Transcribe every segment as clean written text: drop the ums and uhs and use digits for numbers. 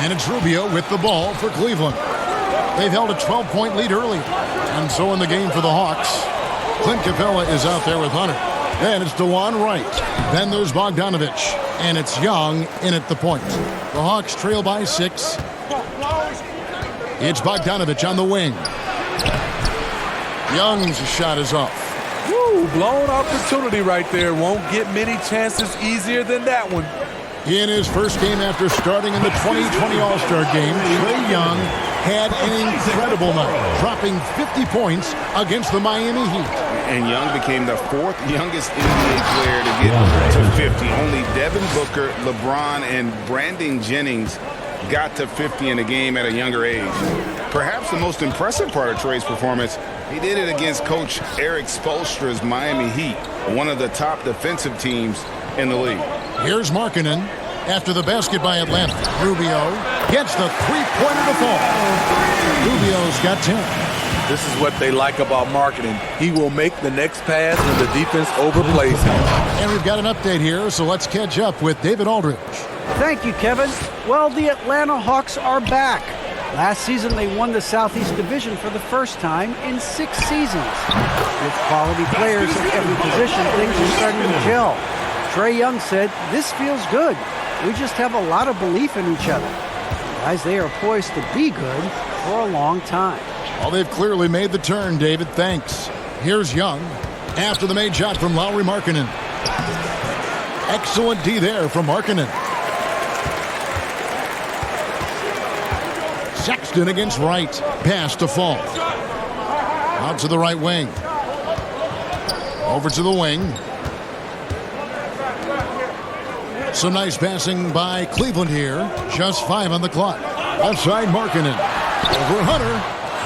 And it's Rubio with the ball for Cleveland. They've held a 12-point lead early. And so in the game for the Hawks, Clint Capella is out there with Hunter. Then it's DeJuan Wright. Then there's Bogdanovich. And it's Young in at the point. The Hawks trail by 6. It's Bogdanovich on the wing. Young's shot is off. Woo, blown opportunity right there. Won't get many chances easier than that one. In his first game after starting in the 2020 All-Star game, Trae Young had an incredible night, dropping 50 points against the Miami Heat. And Young became the fourth youngest NBA player to get to 50. Only Devin Booker, LeBron, and Brandon Jennings got to 50 in a game at a younger age. Perhaps the most impressive part of Trae's performance, he did it against Coach Eric Spoelstra's Miami Heat, one of the top defensive teams in the league. Here's Markkanen after the basket by Atlanta. Rubio gets the three-pointer to fall. Rubio's got 10. This is what they like about Markkanen. He will make the next pass when the defense overplays him. And we've got an update here, so let's catch up with David Aldridge. Thank you, Kevin. Well, the Atlanta Hawks are back. Last season, they won the Southeast Division for the first time in 6 seasons. With quality players at every position, things are starting to gel. Trae Young said, "This feels good. We just have a lot of belief in each other." Guys, they are poised to be good for a long time. Well, they've clearly made the turn, David. Thanks. Here's Young after the made shot from Lauri Markkanen. Excellent D there from Markkanen. Sexton against Wright. Pass to Fall. Out to the right wing. Over to the wing. Some nice passing by Cleveland here. Just 5 on the clock. Outside Markkanen. Over Hunter.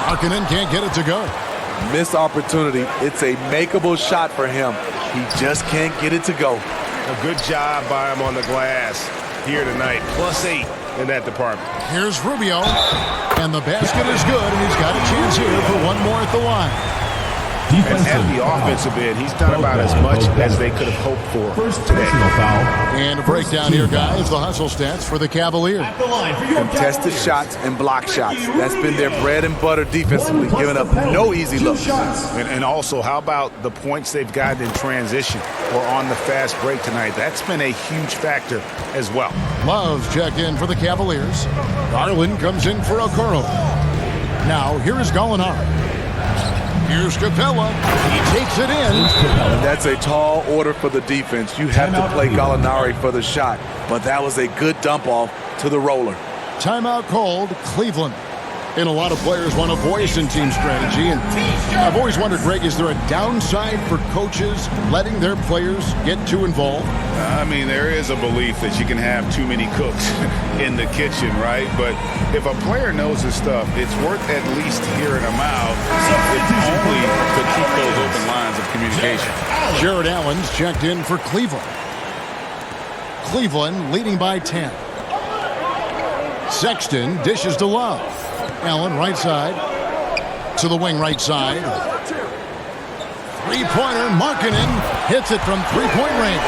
Markkanen can't get it to go. Missed opportunity. It's a makeable shot for him. He just can't get it to go. A good job by him on the glass here tonight. +8 in that department. Here's Rubio. And the basket is good, and he's got a chance here for one more at the line. And at the offensive end, he's done about as much as they could have hoped for today. And a breakdown here, guys. The hustle stats for the Cavaliers. Contested shots and block shots. That's been their bread and butter defensively, giving up no easy looks. And also, how about the points they've gotten in transition or on the fast break tonight? That's been a huge factor as well. Love's checked in for the Cavaliers. Garland comes in for Okoro. Now, here is Gallinari. Here's Capella. He takes it in. That's a tall order for the defense. You have to play Gallinari for the shot, but that was a good dump off to the roller. Timeout called Cleveland. And a lot of players want a voice in team strategy. And I've always wondered, Greg, is there a downside for coaches letting their players get too involved? I mean, there is a belief that you can have too many cooks in the kitchen, right? But if a player knows his stuff, it's worth at least hearing them out, if only to keep those open lines of communication. Jared Allen's checked in for Cleveland. Cleveland leading by 10. Sexton dishes to Love. Allen right side to the wing right side. Three-pointer. Markkanen hits it from three-point range.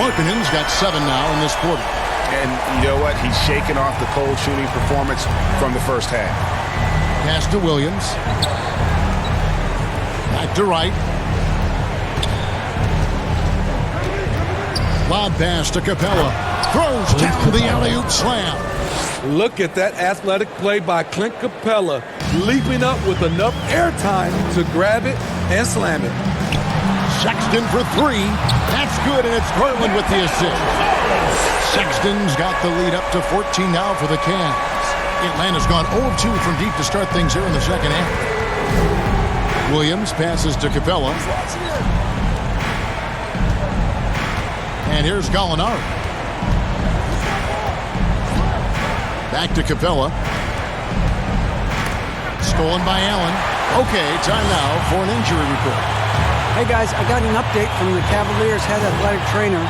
Markkanen's got 7 now in this quarter. And you know what? He's shaking off the cold shooting performance from the first half. Pass to Williams. Back to Wright. Lob pass to Capella. Throws down the alley-oop slam. Look at that athletic play by Clint Capella, leaping up with enough airtime to grab it and slam it. Sexton for 3. That's good, and it's Garland with the assist. Sexton's got the lead up to 14 now for the Cavs. Atlanta's gone 0-2 from deep to start things here in the second half. Williams passes to Capella. And here's Gallinari. Back to Capella. Stolen by Allen. Okay, time now for an injury report. Hey guys, I got an update from the Cavaliers head athletic trainer.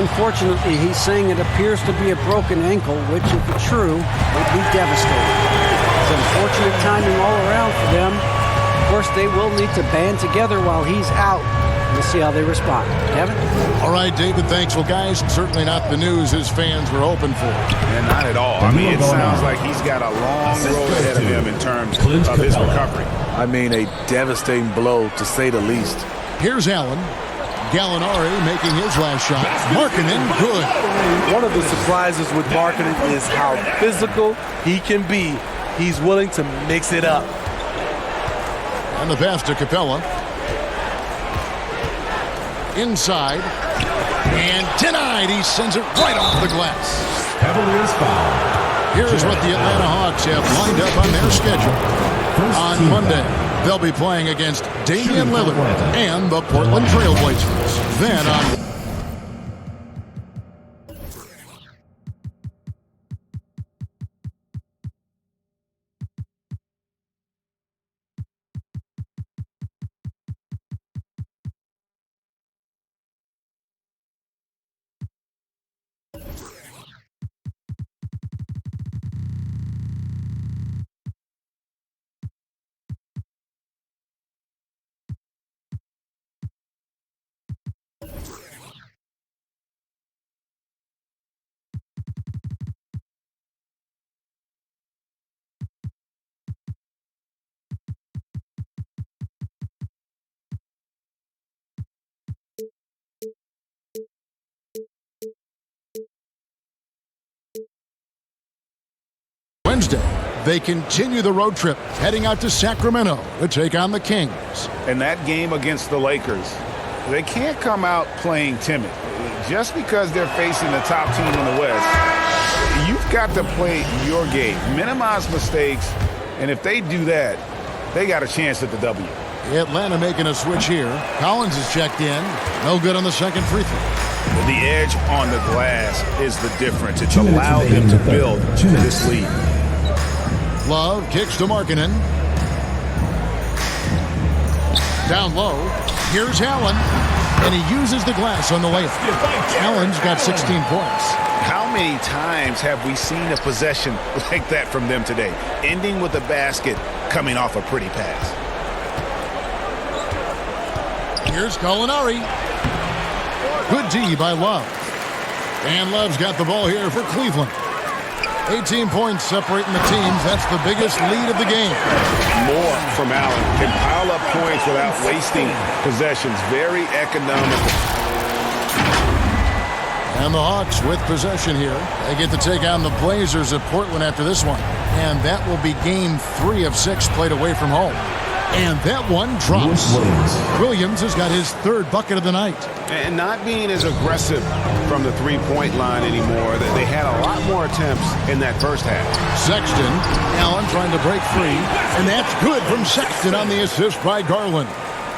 Unfortunately, he's saying it appears to be a broken ankle, which, if it's true, would be devastating. It's unfortunate timing all around for them. Of course, they will need to band together while he's out. We'll see how they respond. Kevin? All right, David, thanks. Well, guys, certainly not the news his fans were hoping for. And not at all. I mean, it sounds like he's got a long road ahead of him in terms of his recovery. I mean, a devastating blow, to say the least. Here's Allen. Gallinari making his last shot. Markkanen, good. One of the surprises with Markkanen is how physical he can be. He's willing to mix it up. And the pass to Capella. Inside. And denied. He sends it right off the glass. Cavaliers foul. Here's what the Atlanta Hawks have lined up on their schedule. On Monday, they'll be playing against Damian Lillard and the Portland Trail Blazers. Then on Wednesday, they continue the road trip, heading out to Sacramento to take on the Kings. And that game against the Lakers, they can't come out playing timid. Just because they're facing the top team in the West, you've got to play your game, minimize mistakes, and if they do that, they got a chance at the W. Atlanta making a switch here. Collins is checked in. No good on the second free throw. The edge on the glass is the difference. It's allowed them to build to this lead. Love kicks to Markkanen. Down low. Here's Allen. And he uses the glass on the layup. Allen's got 16 points. How many times have we seen a possession like that from them today? Ending with a basket, coming off a pretty pass. Here's Gallinari. Good D by Love. And Love's got the ball here for Cleveland. 18 points separating the teams. That's the biggest lead of the game. More from Allen. Can pile up points without wasting possessions. Very economical. And the Hawks with possession here. They get to take on the Blazers at Portland after this one. And that will be game 3 of 6 played away from home. And that one drops. Williams has got his 3rd bucket of the night. And not being as aggressive from the three-point line anymore. They had a lot more attempts in that first half. Sexton, Allen trying to break free. And that's good from Sexton on the assist by Garland.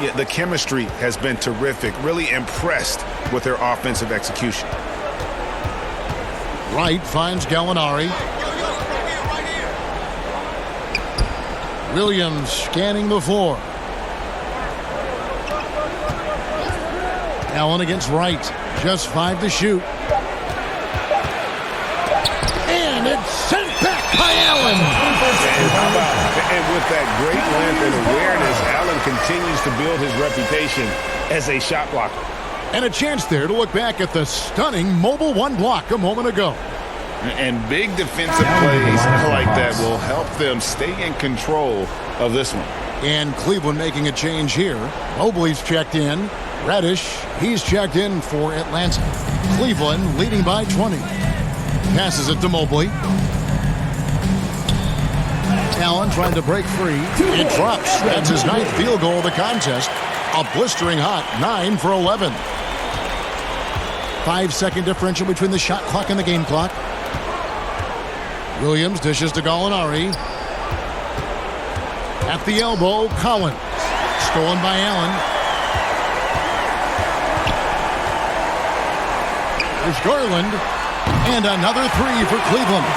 Yeah, the chemistry has been terrific. Really impressed with their offensive execution. Wright finds Gallinari. Williams scanning the floor. Allen against Wright. Just 5 to shoot. And it's sent back by Allen. And with that great length and awareness, Allen continues to build his reputation as a shot blocker. And a chance there to look back at the stunning mobile 1 block a moment ago. And big defensive plays like that will help them stay in control of this one. And Cleveland making a change here. Mobley's checked in. Reddish, he's checked in for Atlanta. Cleveland leading by 20. Passes it to Mobley. Allen trying to break free. It drops. That's his 9th field goal of the contest. A blistering hot 9 for 11. 5-second differential between the shot clock and the game clock. Williams dishes to Gallinari. At the elbow, Collins. Stolen by Allen. There's Garland. And another 3 for Cleveland.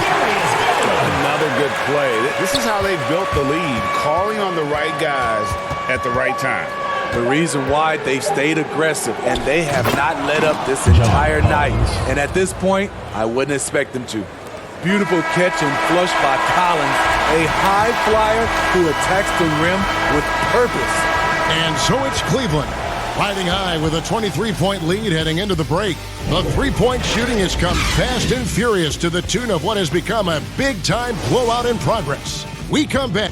Another good play. This is how they've built the lead, calling on the right guys at the right time. The reason why they've stayed aggressive, and they have not let up this entire night. And at this point, I wouldn't expect them to. Beautiful catch and flush by Collins, a high flyer who attacks the rim with purpose. And so it's Cleveland Riding high with a 23-point lead heading into the break. The three-point shooting has come fast and furious to the tune of what has become a big-time blowout in progress. We come back.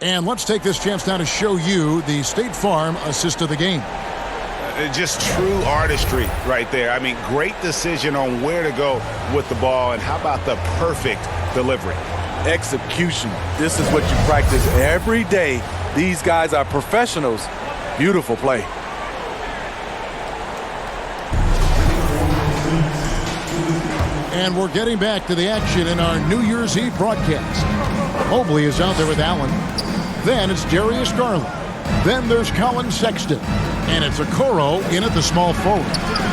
And let's take this chance now to show you the State Farm assist of the game. Just true artistry right there. I mean, great decision on where to go with the ball, and how about the perfect delivery? Execution. This is what you practice every day. These guys are professionals. Beautiful play. And we're getting back to the action in our New Year's Eve broadcast. Mobley is out there with Allen. Then it's Darius Garland. Then there's Colin Sexton. And it's Okoro in at the small forward.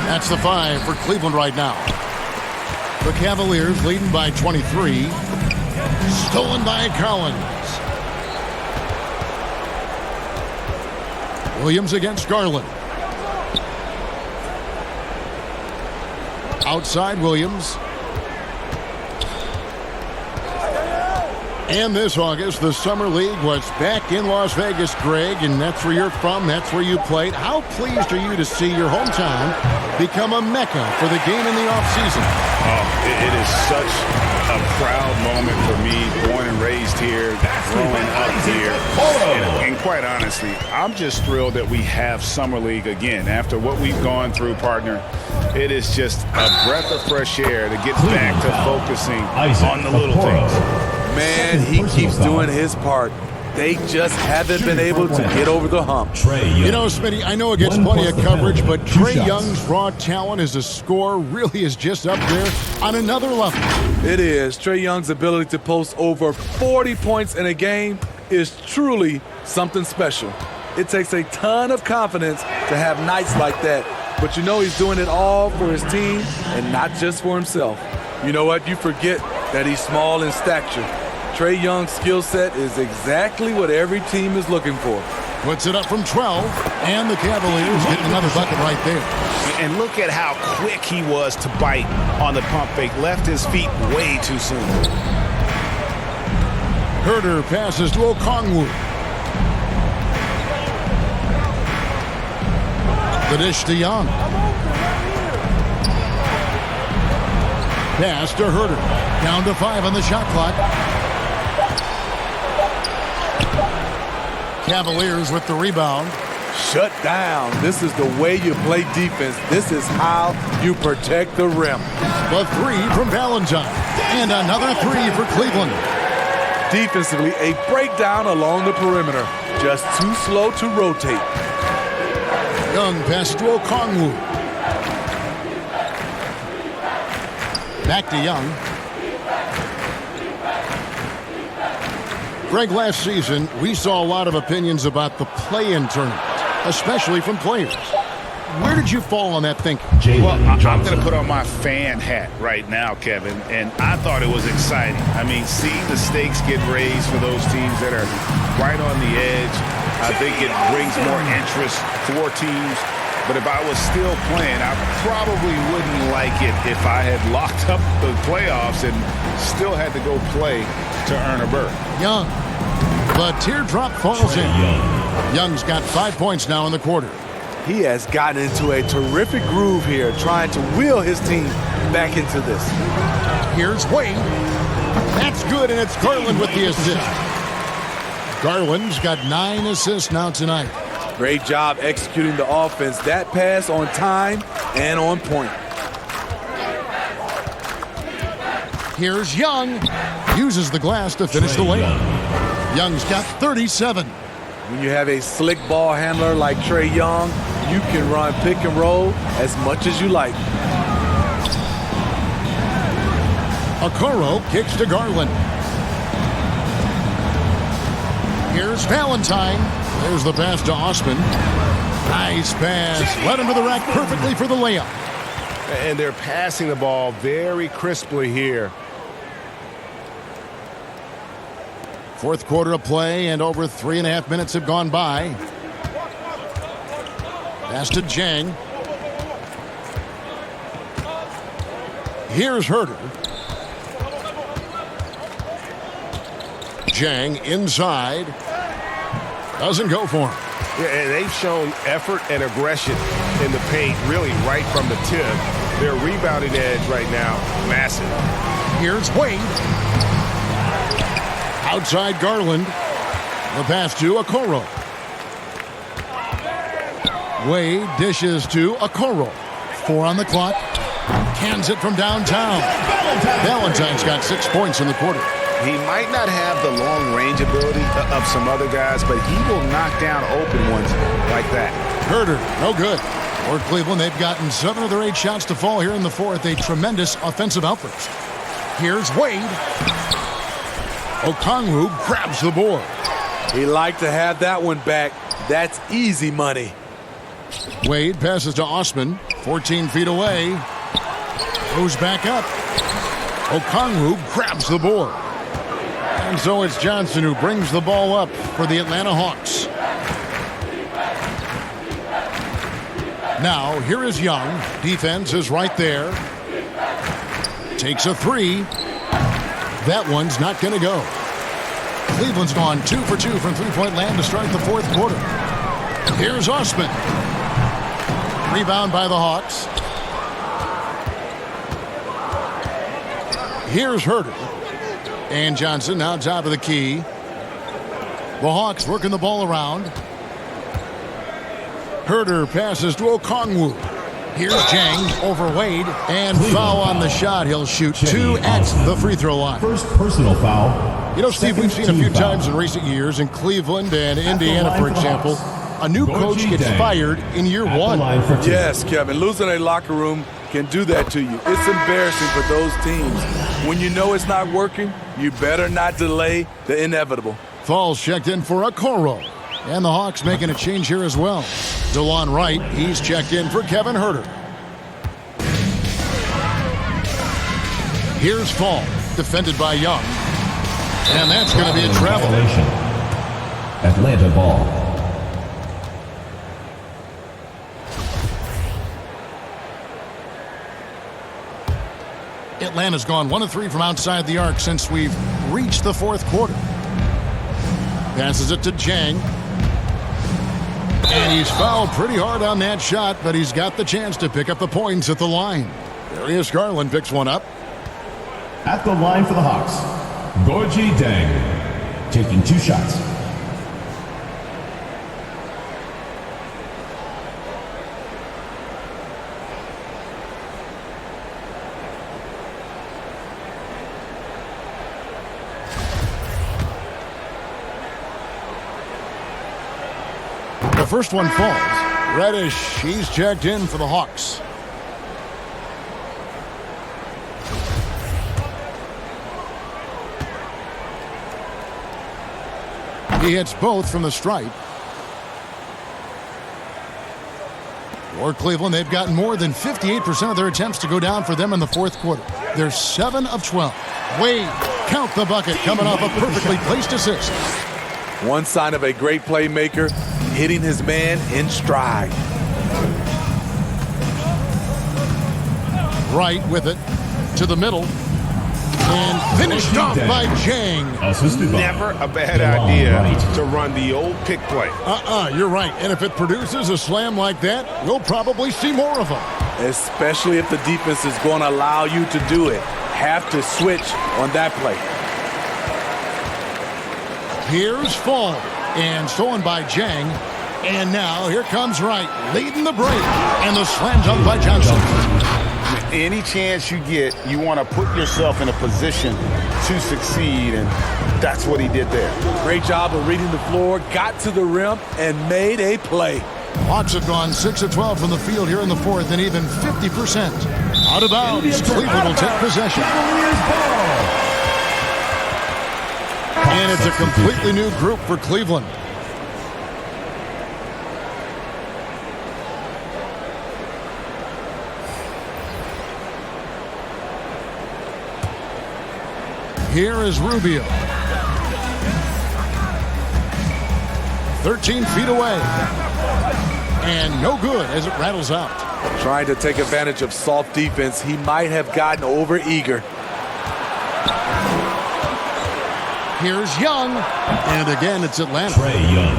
That's the 5 for Cleveland right now. The Cavaliers leading by 23. Stolen by Collins. Williams against Garland. Outside Williams. And this August, the Summer League was back in Las Vegas, Greg, and that's where you're from, that's where you played. How pleased are you to see your hometown become a mecca for the game in the offseason? Oh, it is such a proud moment for me, born and raised here, growing up here. And quite honestly, I'm just thrilled that we have Summer League again. After what we've gone through, partner, it is just a breath of fresh air to get back to focusing on the little things. Man, he keeps doing his part. They just haven't been able to get over the hump. You know, Smitty, I know it gets plenty of coverage, but Trae Young's raw talent as a scorer really is just up there on another level. It is. Trae Young's ability to post over 40 points in a game is truly something special. It takes a ton of confidence to have nights like that. But you know he's doing it all for his team and not just for himself. You know what? You forget that he's small in stature. Trae Young's skill set is exactly what every team is looking for. Puts it up from 12, and the Cavaliers getting another bucket right there. And look at how quick he was to bite on the pump fake. Left his feet way too soon. Herter passes to Okongwu. The dish to Young. Pass to Herter. Down to 5 on the shot clock. Cavaliers with the rebound. Shut down. This is the way you play defense. This is how you protect the rim. The 3 from Valentine. And another 3 for Cleveland. Defensively, a breakdown along the perimeter. Just too slow to rotate. Young pass to Okongwu. Back to Young. Greg, last season, we saw a lot of opinions about the play-in tournament, especially from players. Where did you fall on that thinking? Well, I'm going to put on my fan hat right now, Kevin, and I thought it was exciting. I mean, seeing the stakes get raised for those teams that are right on the edge, I think it brings more interest for teams. But if I was still playing, I probably wouldn't like it if I had locked up the playoffs and still had to go play to earn a berth. Young. The teardrop falls in. Young's got 5 points now in the quarter. He has gotten into a terrific groove here, trying to wheel his team back into this. Here's Wade. That's good, and it's Garland with the assist. Garland's got 9 assists now tonight. Great job executing the offense. That pass on time and on point. Here's Young. Uses the glass to finish the layup. Young's got 37. When you have a slick ball handler like Trae Young, you can run pick and roll as much as you like. Okoro kicks to Garland. Here's Valentine. There's the pass to Osman. Nice pass. Led him to the rack perfectly for the layup. And they're passing the ball very crisply here. Fourth quarter of play, and over 3.5 minutes have gone by. Pass to Jang. Here's Herter. Jang inside. Doesn't go for him. Yeah, and they've shown effort and aggression in the paint, really right from the tip. Their rebounding edge right now, massive. Here's Wade. Outside Garland. The pass to Okoro. Wade dishes to Okoro. 4 on the clock. Cans it from downtown. Valentine's got 6 points in the quarter. He might not have the long range ability of some other guys, but he will knock down open ones like that. Herter, no good. For Cleveland, they've gotten 7 of their 8 shots to fall here in the fourth. A tremendous offensive outburst. Here's Wade. Okongwu grabs the board. He liked to have that one back. That's easy money. Wade passes to Osman. 14 feet away. Goes back up. Okongwu grabs the board. And so it's Johnson who brings the ball up for the Atlanta Hawks. Now, here is Young. Defense is right there. Takes a 3. That one's not going to go. Cleveland's gone 2 for 2 from three-point land to start the fourth quarter. Here's Osman. Rebound by the Hawks. Here's Herter. And Johnson now top of the key. The Hawks working the ball around. Herter passes to Okongwu. Here's Jang over Wade. And foul on the shot. He'll shoot 2 at the free throw line. First personal foul. You know, Steve, we've seen a few times in recent years in Cleveland and Indiana, for example, a new coach gets fired in year 1. Yes, Kevin. Losing a locker room can do that to you. It's embarrassing for those teams. When you know it's not working, you better not delay the inevitable. Falls checked in for Okoro. And the Hawks making a change here as well. DeLon Wright, he's checked in for Kevin Herter. Here's Fall, defended by Young. And that's going to be a travel. Atlanta ball. Atlanta's gone 1 of 3 from outside the arc since we've reached the fourth quarter. Passes it to Jang. And he's fouled pretty hard on that shot, but he's got the chance to pick up the points at the line. Darius Garland picks one up. At the line for the Hawks, Gorgui Dieng, taking 2 shots. The first one falls. Reddish, he's checked in for the Hawks. He hits both from the stripe. For Cleveland, they've gotten more than 58% of their attempts to go down for them in the fourth quarter. They're 7 of 12. Wade, count the bucket, coming off a perfectly placed assist. One sign of a great playmaker, hitting his man in stride. Right with it to the middle. And finished off by Jang. Never a bad idea to run the old pick play. You're right. And if it produces a slam like that, we'll probably see more of them. Especially if the defense is going to allow you to do it. Have to switch on that play. Here's Fall. And stolen by Jang. And now here comes Wright, leading the break. And the slam dunk by Johnson. Any chance you get, you want to put yourself in a position to succeed, and that's what he did there. Great job of reading the floor, got to the rim, and made a play. Hawks have gone 6 of 12 from the field here in the fourth, and even 50%. Out of bounds, Cleveland will take possession. And it's a completely new group for Cleveland. Here is Rubio. 13 feet away. And no good as it rattles out. Trying to take advantage of soft defense. He might have gotten over-eager. Here's Young. And again, it's Atlanta. Trae Young.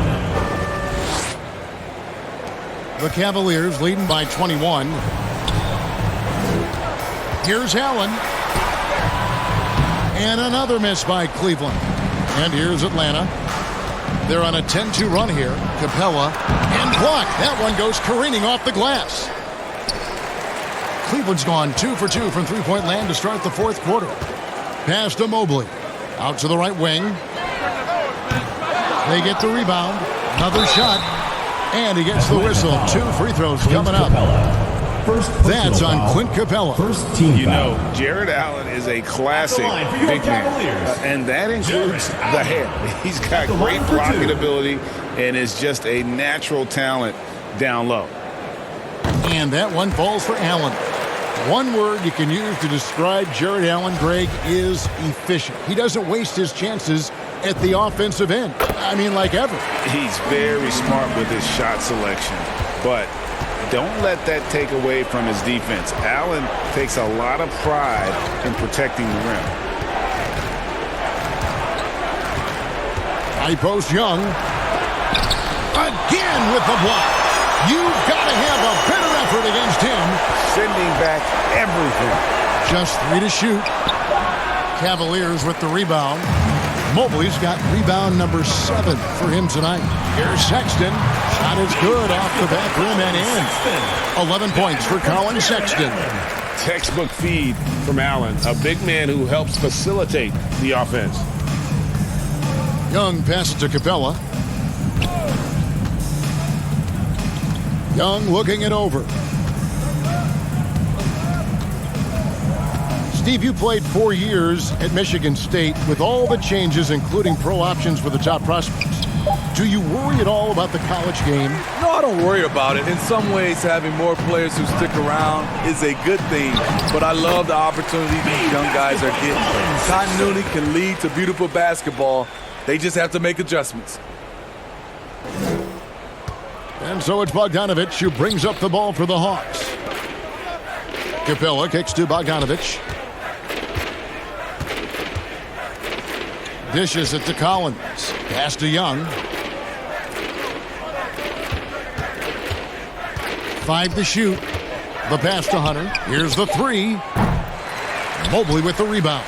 The Cavaliers leading by 21. Here's Allen. And another miss by Cleveland. And here's Atlanta. They're on a 10-2 run here. Capella and blocked. That one goes careening off the glass. Cleveland's gone 2 for 2 from three-point land to start the fourth quarter. Pass to Mobley. Out to the right wing. They get the rebound. Another shot. And he gets the whistle. 2 free throws coming up. That's on Clint Capella. First team You foul. know, Jared Allen is a classic line for your big man, Cavaliers. and that includes the hair. He's got the great line for blocking 2. ability and is just a natural talent down low. And that one falls for Allen. One word you can use to describe Jared Allen, Greg, is efficient. He doesn't waste his chances at the offensive end. I mean, like ever. He's very smart with his shot selection, but don't let that take away from his defense. Allen takes a lot of pride in protecting the rim. High post Young. Again with the block. You've got to have a better effort against him. Sending back everything. Just 3 to shoot. Cavaliers with the rebound. Mobley's got rebound number 7 for him tonight. Here's Sexton. Shot is good off the back rim and in. 11 points for Colin Sexton. Textbook feed from Allen, a big man who helps facilitate the offense. Young passes to Capella. Young looking it over. Steve, you played 4 years at Michigan State with all the changes, including pro options for the top prospects. Do you worry at all about the college game? No, I don't worry about it. In some ways, having more players who stick around is a good thing. But I love the opportunity these young guys are getting. Continuity can lead to beautiful basketball. They just have to make adjustments. And so it's Bogdanovich who brings up the ball for the Hawks. Capella kicks to Bogdanovich. Dishes it to Collins. Pass to Young. 5 to shoot. The pass to Hunter. Here's the 3. Mobley with the rebound.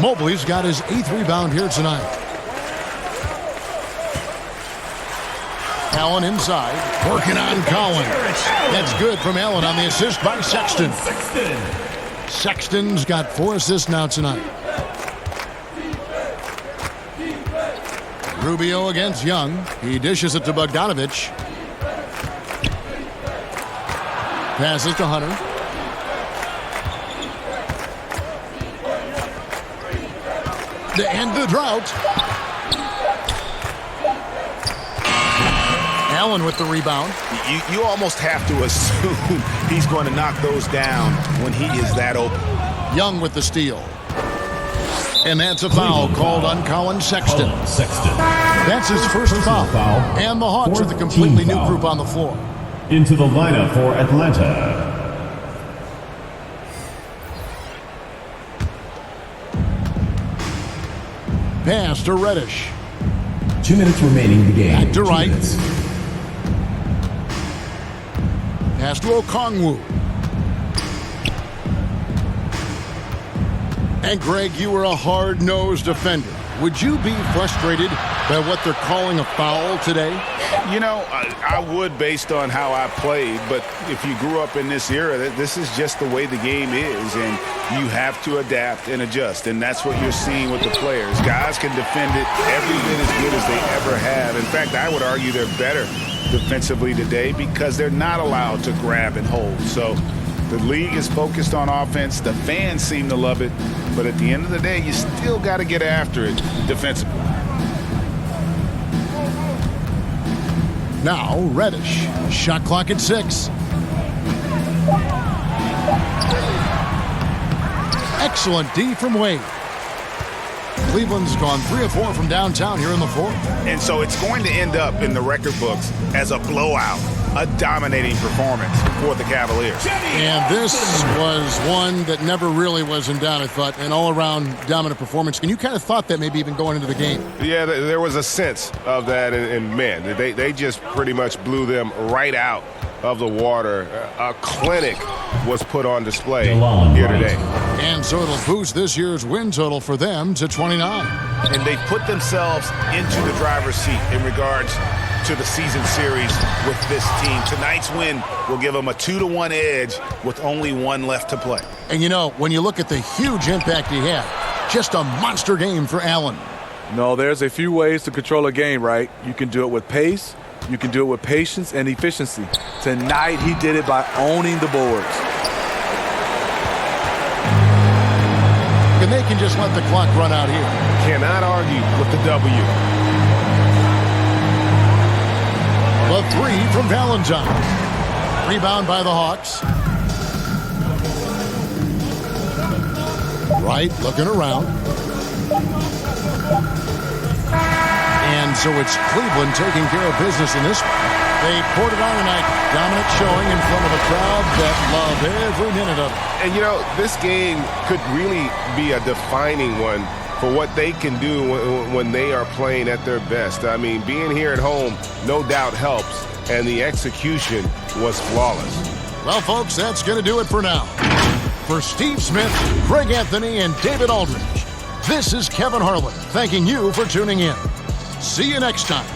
Mobley's got his 8th rebound here tonight. Allen inside. Working on Collins. That's good from Allen on the assist by Sexton. Sexton's got 4 assists now tonight. Rubio against Young. He dishes it to Bogdanovich. Passes to Hunter. To end the drought. Allen with the rebound. You almost have to assume he's going to knock those down when he is that open. Young with the steal. And that's a foul called on Colin Sexton. That's his first foul. And the Hawks with a completely new group on the floor. Into the lineup for Atlanta. Pass to Reddish. 2 minutes remaining in the game. Back to 2 right. minutes. Pass to Okongwu. And Greg, you were a hard-nosed defender. Would you be frustrated by what they're calling a foul today? You know, I would based on how I played, but if you grew up in this era, this is just the way the game is, and you have to adapt and adjust, and that's what you're seeing with the players. Guys can defend it every bit as good as they ever have. In fact, I would argue they're better defensively today because they're not allowed to grab and hold. So the league is focused on offense. The fans seem to love it, but at the end of the day, you still got to get after it defensively. Now, Reddish. Shot clock at 6. Excellent D from Wade. Cleveland's gone 3 of 4 from downtown here in the fourth. And so it's going to end up in the record books as a blowout. a dominating performance for the Cavaliers. And this was one that never really was in doubt, I thought, an all-around dominant performance. And you kind of thought that maybe even going into the game. Yeah, there was a sense of that, and man, they just pretty much blew them right out of the water. A clinic was put on display here today. And so it'll boost this year's win total for them to 29. And they put themselves into the driver's seat in regards to the season series with this team. Tonight's win will give them a 2-1 edge with only one left to play. And you know, when you look at the huge impact he had, just a monster game for Allen. No, there's a few ways to control a game, right? You can do it with pace, you can do it with patience and efficiency. Tonight, he did it by owning the boards. And they can just let the clock run out here. Cannot argue with the W. The three from Valentine. Rebound by the Hawks. Wright looking around. And so it's Cleveland taking care of business in this one. They poured it on tonight. Dominant showing in front of a crowd that loved every minute of it. And, you know, this game could really be a defining one for what they can do when they are playing at their best. I mean, being here at home no doubt helps, and the execution was flawless. Well, folks, that's going to do it for now. For Steve Smith, Greg Anthony, and David Aldridge, this is Kevin Harlan thanking you for tuning in. See you next time.